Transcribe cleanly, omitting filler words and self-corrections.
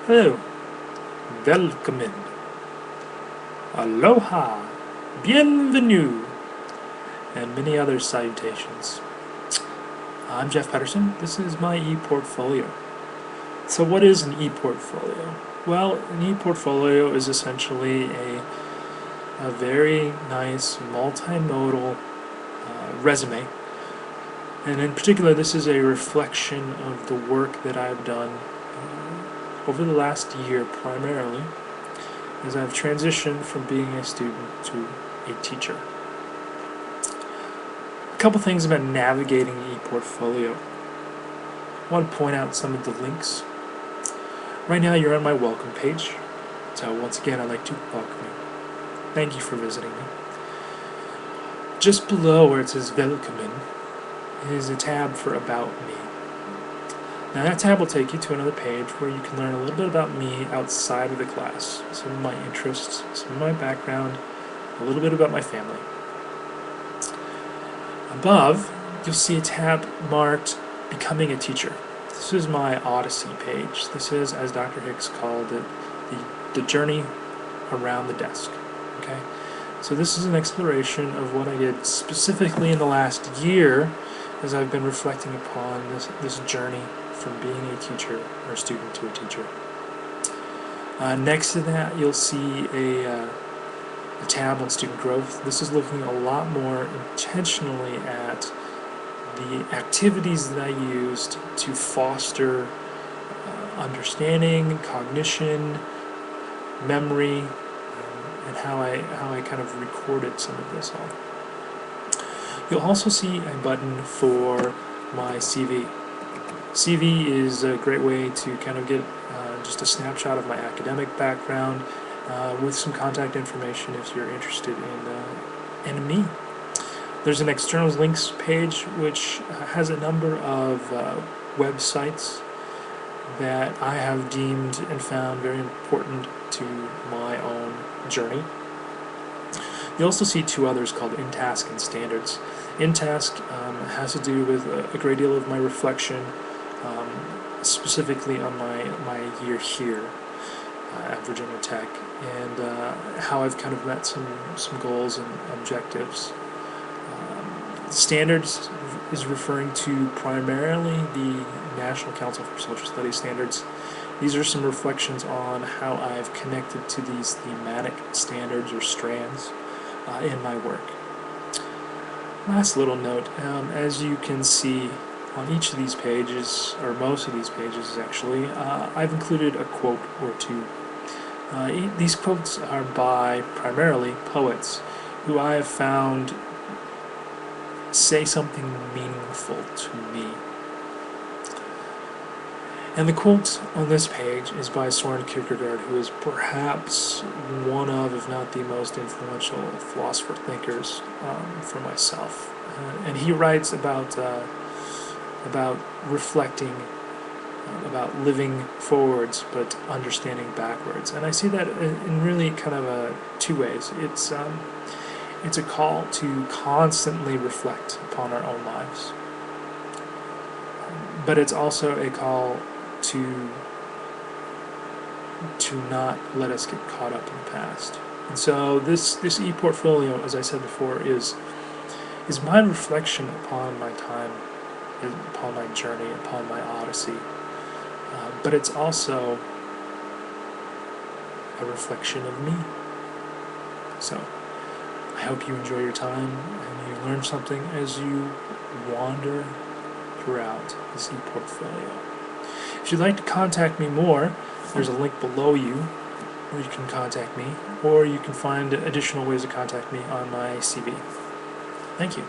Hello, Wilkommen, Aloha, Bienvenue, and many other salutations. I'm Jeff Pedersen. This is my ePortfolio. So what is an ePortfolio? Well, an ePortfolio is essentially a very nice multimodal resume. And in particular, this is a reflection of the work that I've done over the last year primarily, as I've transitioned from being a student to a teacher. A couple things about navigating ePortfolio. I want to point out some of the links. Right now you're on my welcome page, so once again I'd like to welcome you. Thank you for visiting me. Just below where it says Wilkommen is a tab for About Me. Now that tab will take you to another page where you can learn a little bit about me outside of the class, some of my interests, some of my background, a little bit about my family. Above, you'll see a tab marked Becoming a Teacher. This is my Odyssey page. This is, as Dr. Hicks called it, the journey around the desk. Okay, so this is an exploration of what I did specifically in the last year as I've been reflecting upon this journey from being a teacher or student to a teacher. Next to that, you'll see a tab on student growth. This is looking a lot more intentionally at the activities that I used to foster understanding, cognition, memory, and how I kind of recorded some of this all. You'll also see a button for my CV. CV is a great way to kind of get just a snapshot of my academic background with some contact information if you're interested in me. There's an external links page which has a number of websites that I have deemed and found very important to my own journey. You also see two others called InTask and Standards. InTask has to do with a great deal of my reflection, specifically on my year here at Virginia Tech, and how I've kind of met some goals and objectives. Standards is referring to primarily the National Council for Social Studies standards. These are some reflections on how I've connected to these thematic standards or strands in my work. Last little note, as you can see on each of these pages, or most of these pages actually, I've included a quote or two. These quotes are by primarily poets who I have found say something meaningful to me. And the quote on this page is by Soren Kierkegaard, who is perhaps one of, if not the most influential philosopher thinkers for myself. And he writes about reflecting, about living forwards but understanding backwards. And I see that in really kind of two ways. It's a call to constantly reflect upon our own lives, but it's also a call to not let us get caught up in the past. And so this ePortfolio, as I said before, is my reflection upon my time, upon my journey, upon my odyssey, but it's also a reflection of me. So I hope you enjoy your time and you learn something as you wander throughout this ePortfolio. If you'd like to contact me more, there's a link below you where you can contact me, or you can find additional ways to contact me on my CV. Thank you.